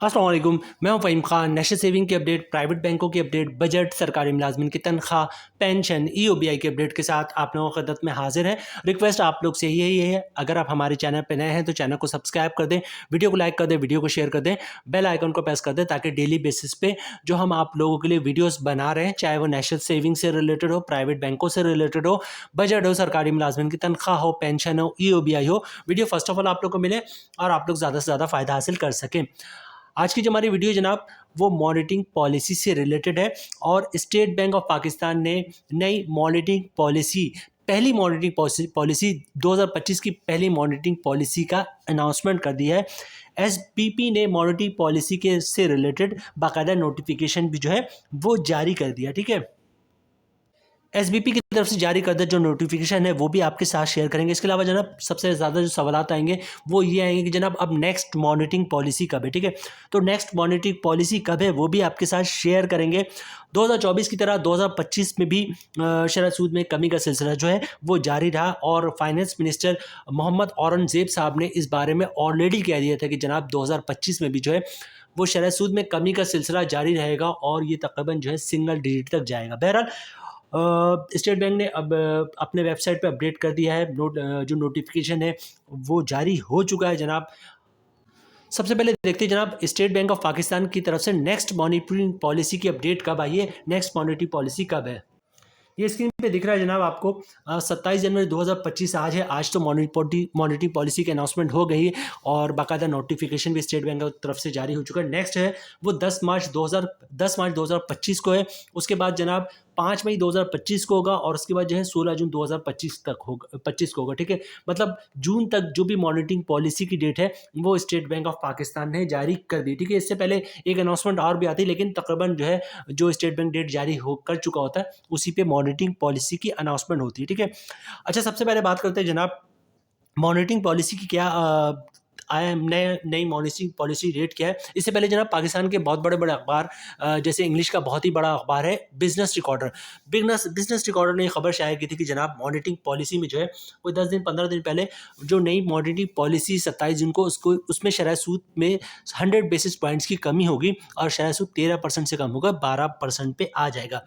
अस्सलाम वालेकुम। मैं हूं फ़हीम खान। नेशनल सेविंग की अपडेट, प्राइवेट बैंकों की अपडेट, बजट, सरकारी मुलाजमिन की तनख्वाह, पेंशन, ईओबीआई की अपडेट के साथ आप लोगों की खिदमत में हाजिर है। रिक्वेस्ट आप लोग से यही है, अगर आप हमारे चैनल पर नए हैं तो चैनल को सब्सक्राइब कर दें, वीडियो को लाइक कर दें, वीडियो को शेयर कर दें, बेल आइकन को प्रेस कर दें ताकि डेली बेसिस पे जो हम आप लोगों के लिए वीडियोस बना रहे हैं, चाहे वो नेशनल सेविंग से रिलेटेड हो, प्राइवेट बैंकों से रिलेटेड हो, बजट हो, सरकारी मुलाजमिन की तनख्वाह हो, पेंशन हो, ईओबीआई हो, वीडियो फर्स्ट ऑफ ऑल आप लोग को मिले और आप लोग ज़्यादा से ज़्यादा फ़ायदा हासिल कर सकें। आज की जो हमारी वीडियो जनाब वो मॉनिटरिंग पॉलिसी से रिलेटेड है और स्टेट बैंक ऑफ पाकिस्तान ने नई मॉनिटरिंग पॉलिसी पहली मॉनिटरिंग पॉलिसी 2025 की पहली मॉनिटरिंग पॉलिसी का अनाउंसमेंट कर दिया है। एसबीपी ने मॉनिटरिंग पॉलिसी के से रिलेटेड बाकायदा नोटिफिकेशन भी जो है वो जारी कर दिया। ठीक है, एसबीपी की तरफ से जारी करदा जो नोटिफिकेशन है वो भी आपके साथ शेयर करेंगे। इसके अलावा जनाब सबसे ज़्यादा जो सवालात आएंगे वो ये आएंगे कि जनाब अब नेक्स्ट मॉनिटरिंग पॉलिसी कब है। ठीक है, तो नेक्स्ट मॉनिटरिंग पॉलिसी कब है वो भी आपके साथ शेयर करेंगे। 2024 की तरह 2025 में भी शरह सूद में कमी का सिलसिला जो है वो जारी रहा और फाइनेंस मिनिस्टर मोहम्मद औरंगजेब साहब ने इस बारे में ऑलरेडी कह दिया था कि जनाब 2025 में भी जो है वो शरह सूद में कमी का सिलसिला जारी रहेगा और ये तकरीबन जो है सिंगल डिजिट तक जाएगा। बहरहाल स्टेट बैंक ने अब अपने वेबसाइट पे अपडेट कर दिया है। जो नोटिफिकेशन है वो जारी हो चुका है जनाब। सबसे पहले देखते हैं जनाब स्टेट बैंक ऑफ पाकिस्तान की तरफ से नेक्स्ट मॉनिटरिंग पॉलिसी की अपडेट कब आई है, नेक्स्ट मॉनिटरी पॉलिसी कब है। ये स्क्रीन पे दिख रहा है जनाब आपको 27 जनवरी 2025 आज है। आज तो मॉनिटरी पॉलिसी की अनाउंसमेंट हो गई है और बाकायदा नोटिफिकेशन भी स्टेट बैंक की तरफ से जारी हो चुका है। नेक्स्ट है वो 10 मार्च 2025 को है। उसके बाद जनाब 5 मई 2025 को होगा और उसके बाद जो है 16 जून 2025 तक होगा, 25 को होगा। ठीक है, मतलब जून तक जो भी मॉनिटरिंग पॉलिसी की डेट है वो स्टेट बैंक ऑफ पाकिस्तान ने जारी कर दी। ठीक है, इससे पहले एक अनाउंसमेंट और भी आती है लेकिन तकरीबन जो है जो स्टेट बैंक डेट जारी हो कर चुका होता है उसी पे मॉनिटरिंग पॉलिसी की अनाउंसमेंट होती है। ठीक है, अच्छा सबसे पहले बात करते हैं जनाब मॉनिटरिंग पॉलिसी की क्या आया नई मॉनिटरिंग पॉलिसी रेट क्या है। इससे पहले जनाब पाकिस्तान के बहुत बड़े बड़े अखबार जैसे इंग्लिश का बहुत ही बड़ा अखबार है बिजनेस रिकॉर्डर ने खबर शाया की थी कि जनाब मॉनिटरिंग पॉलिसी में जो है कोई 10 दिन 15 दिन पहले जो नई मॉनिटरिंग पॉलिसी 27 जून को उसमें शरह सूद में 100 बेसिस पॉइंट्स की कमी होगी और शरह सूद 13% से कम होगा, 12% पे आ जाएगा।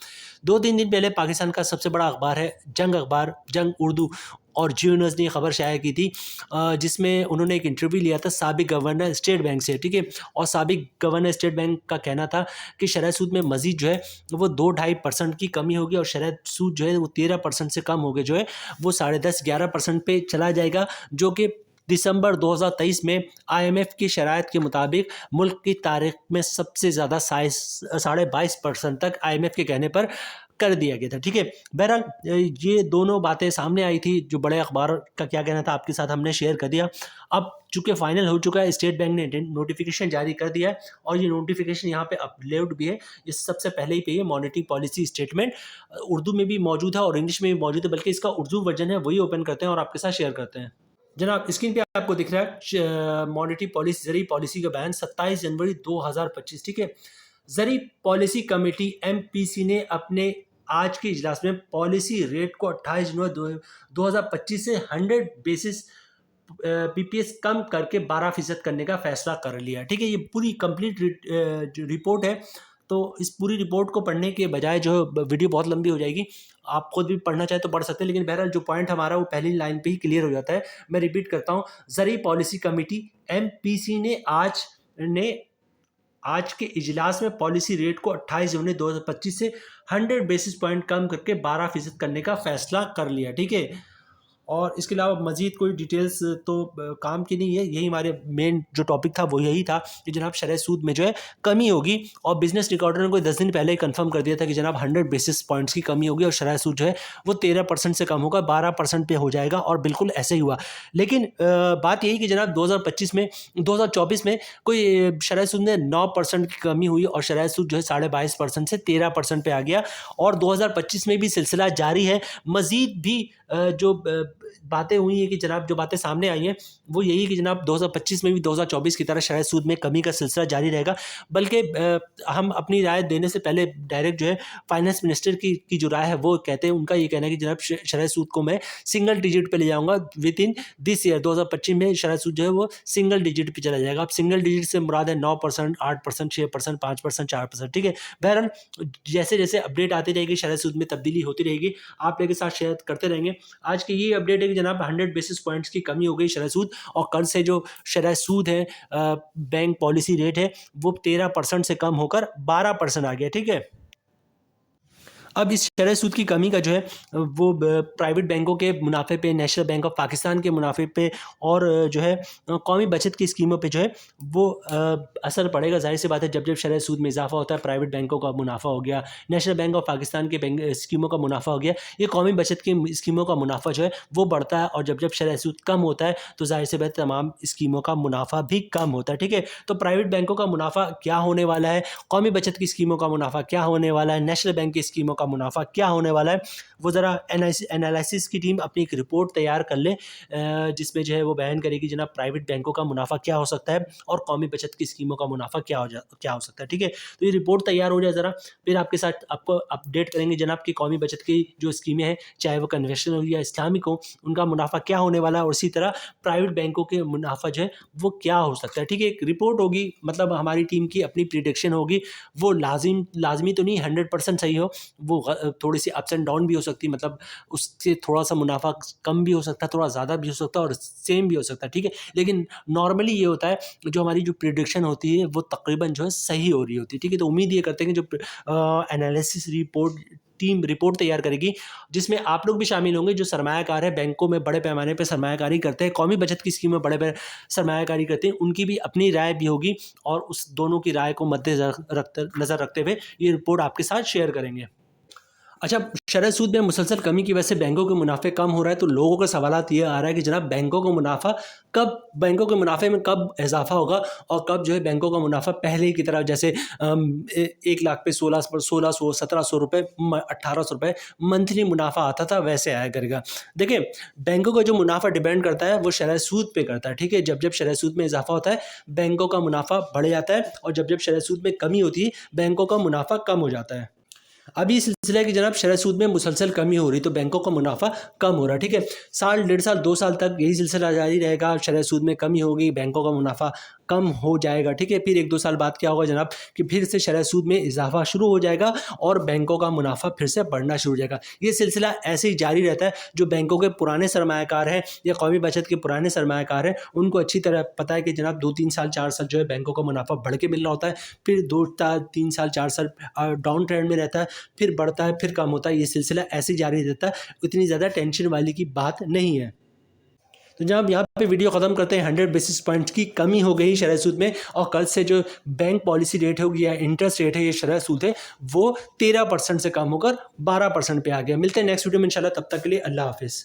2-3 दिन पहले पाकिस्तान का सबसे बड़ा अखबार है जंग उर्दू और जियो न्यूज़ ने खबर शाया की थी जिसमें उन्होंने एक इंटरव्यू लिया था साबिक गवर्नर स्टेट बैंक से। ठीक है, और साबिक गवर्नर स्टेट बैंक का कहना था कि शरह सूद में मजीद जो है वो 2-2.5% की कमी होगी और शरह सूद जो है वो 13% से कम हो गए जो है वो 10.5-11% पे चला जाएगा, जो कि दिसंबर 2023 में IMF की शराइत के मुताबिक मुल्क की तारीख में सबसे ज़्यादा 22.5% तक IMF के कहने पर कर दिया गया था। ठीक है, बहरहाल ये दोनों बातें सामने आई थी। जो बड़े अखबार का क्या कहना था आपके साथ हमने शेयर कर दिया। अब चूंकि फाइनल हो चुका है, स्टेट बैंक ने नोटिफिकेशन जारी कर दिया है और ये नोटिफिकेशन यहाँ पे अपलोड भी है। ये सबसे पहले ही पे है मॉनिटरिंग पॉलिसी स्टेटमेंट, उर्दू में भी मौजूद है और इंग्लिश में भी मौजूद है, बल्कि इसका उर्दू वर्जन है वही ओपन करते हैं और आपके साथ शेयर करते हैं। जनाब स्क्रीन पे आपको दिख रहा है मॉनिटरी पॉलिसी जरी पॉलिसी का बयान 27 जनवरी 2025। ठीक है, जरी पॉलिसी कमेटी MPC ने अपने आज के इजलास में पॉलिसी रेट को 28 जनवरी 2025 से 100 बेसिस PPS कम करके 12% करने का फैसला कर लिया। ठीक है, ये पूरी कंप्लीट रिपोर्ट है तो इस पूरी रिपोर्ट को पढ़ने के बजाय जो वीडियो बहुत लंबी हो जाएगी, आप खुद भी पढ़ना चाहे तो पढ़ सकते हैं, लेकिन बहरहाल जो पॉइंट हमारा वो पहली लाइन पे ही क्लियर हो जाता है। मैं रिपीट करता हूँ, जरी पॉलिसी कमेटी MPC ने आज के इजलास में पॉलिसी रेट को 28 जनवरी 2025 से 100 बेसिस पॉइंट कम करके 12% करने का फैसला कर लिया। ठीक है, और इसके अलावा मजीद कोई डिटेल्स तो काम की नहीं है। यही हमारे मेन जो टॉपिक था वो यही था कि जनाब शरह सूद में जो है कमी होगी और बिजनेस रिकॉर्डर ने कोई 10 दिन पहले ही कंफर्म कर दिया था कि जनाब 100 बेसिस पॉइंट्स की कमी होगी और शरह सूद जो है वो 13% से कम होगा, 12% पे हो जाएगा और बिल्कुल ऐसे ही हुआ। लेकिन बात यही कि जनाब 2024 में कोई शरह सूद में 9% की कमी हुई और शरह सूद जो है 22.5% से 13% पे आ गया और 2025 में भी सिलसिला जारी है। मजीद भी जो बातें हुई हैं कि जनाब जो बातें सामने आई हैं वो यही कि जनाब 2025 में भी 2024 की तरह शरह सूद में कमी का सिलसिला जारी रहेगा। बल्कि हम अपनी राय देने से पहले डायरेक्ट जो है फाइनेंस मिनिस्टर की जो राय है वो कहते हैं, उनका ये कहना है कि जनाब शरह सूद को मैं सिंगल डिजिट पे ले जाऊंगा विद इन दिस ईयर। 2025 में शरह सूद जो है वो सिंगल डिजिट पे चला जाएगा। अब सिंगल डिजिट से मुराद है 9%, 8%, 6%, 5%, 4%, ठीक है। बहरहाल जैसे जैसे अपडेट आती रहेगी शरह सूद में तब्दीली होती रहेगी, आप लोगों के साथ शेयर करते रहेंगे। आज की ये अपडेट है कि जनाब 100 बेसिस पॉइंट्स की कमी हो गई शरह सूद, और कल से जो शरह सूद है बैंक पॉलिसी रेट है वो 13% से कम होकर 12% आ गया, ठीक है। अब इस शरह सूद की कमी का जो है वो प्राइवेट बैंकों के मुनाफे पे, नेशनल बैंक ऑफ पाकिस्तान के मुनाफे पे और जो है कौमी बचत की स्कीमों पे जो है वो असर पड़ेगा। जाहिर सी बात है, जब जब शरह सूद में इजाफा होता है, प्राइवेट बैंकों का मुनाफा हो गया, नेशनल बैंक ऑफ पाकिस्तान के बैंक स्कीमों का मुनाफा हो गया, ये कौमी बचत की स्कीमों का मुनाफा जो है वो बढ़ता है। और जब जब शरह सूद कम होता है तो जाहिर सी बात है तमाम स्कीमों का मुनाफा भी कम होता है, ठीक है। तो प्राइवेट बैंकों का मुनाफा क्या होने वाला है, कौमी बचत की स्कीमों का मुनाफा क्या होने वाला है, नेशनल बैंक की स्कीमों का मुनाफा क्या होने वाला है, वो ज़रा एनालिसिस की टीम अपनी एक रिपोर्ट तैयार कर ले, जिसमें जो है वो बयान करेगी जनाब प्राइवेट बैंकों का मुनाफा क्या हो सकता है और कौमी बचत की स्कीमों का मुनाफा क्या हो सकता है, ठीक है। तो ये रिपोर्ट तैयार हो जाए ज़रा, फिर आपके साथ आपको अपडेट करेंगे जनाब की कौमी बचत की जो स्कीमें हैं, चाहे वो कन्वेंशनल हो या इस्लामिक हो, उनका मुनाफा क्या होने वाला है, और इसी तरह प्राइवेट बैंकों के मुनाफा जो है वो क्या हो सकता है, ठीक है। एक रिपोर्ट होगी, मतलब हमारी टीम की अपनी प्रिडिक्शन होगी, वो लाजमी तो नहीं 100% सही हो, वो थोड़ी सी अप्स एंड डाउन भी हो सकती है, मतलब उससे थोड़ा सा मुनाफा कम भी हो सकता है, थोड़ा ज़्यादा भी हो सकता है और सेम भी हो सकता है, ठीक है। लेकिन नॉर्मली ये होता है जो हमारी जो प्रिडिक्शन होती है वो तकरीबन जो है सही हो रही होती है, ठीक है। तो उम्मीद ये करते हैं कि जो एनालिसिस रिपोर्ट टीम रिपोर्ट तैयार करेगी, जिसमें आप लोग भी शामिल होंगे जो सरमायाकार है, बैंकों में बड़े पैमाने पर सरमायाकारी करते हैं, कौमी बचत की स्कीम में बड़े सरमायाकारी करते हैं, उनकी भी अपनी राय भी होगी, और उस दोनों की राय को नज़र रखते हुए ये रिपोर्ट आपके साथ शेयर करेंगे। अच्छा, शरह सूद में मुसलसल कमी की वजह से बैंकों के मुनाफे कम हो रहा है, तो लोगों का सवालात ये आ रहा है कि जनाब बैंकों के मुनाफे में कब इजाफा होगा, और कब जो है बैंकों का मुनाफा पहले की तरह जैसे 1 लाख पे 1600 1700 रुपये 1800 रुपये मंथली मुनाफा आता था वैसे आया करेगा। देखिए, बैंकों का जो मुनाफा डिपेंड करता है वो शरह सूद पे करता है, ठीक है। जब जब शरह सूद में इजाफा होता है बैंकों का मुनाफा बढ़ जाता है, और जब जब शरह सूद में कमी होती है बैंकों का मुनाफा कम हो जाता है। अभी इस सिलसिला है कि जनाब शरह सूद में मुसलसल कमी हो रही, तो बैंकों का मुनाफा कम हो रहा है, ठीक है। साल, 1.5 साल, 2 साल तक यही सिलसिला जारी रहेगा, शरह सूद में कमी होगी, बैंकों का मुनाफा कम हो जाएगा, ठीक है। फिर 1-2 साल बाद क्या होगा जनाब कि फिर से शरह सूद में इजाफा शुरू हो जाएगा और बैंकों का मुनाफा फिर से बढ़ना शुरू हो जाएगा। ये सिलसिला ऐसे ही जारी रहता है। जो बैंकों के पुराने सरमायाकार हैं या कौमी बचत के पुराने सरमायाकार हैं, उनको अच्छी तरह पता है कि जनाब 2-3 साल 4 साल जो है बैंकों का मुनाफा बढ़ के मिल रहा होता है, फिर 2-3 साल 4 साल डाउन ट्रेंड में रहता है, फिर बढ़ता है, फिर कम होता है। ये सिलसिला ऐसे ही जारी रहता है, इतनी ज़्यादा टेंशन वाली की बात नहीं है। तो जनाब यहाँ पे वीडियो ख़त्म करते हैं। 100 बेसिस पॉइंट्स की कमी हो गई शरह सूद में, और कल से जो बैंक पॉलिसी रेट होगी या इंटरेस्ट रेट है, ये शरह सूद है, वो 13% से कम होकर 12% पे आ गया। मिलते हैं नेक्स्ट वीडियो में इंशाल्लाह, तब तक के लिए अल्लाह हाफिज़।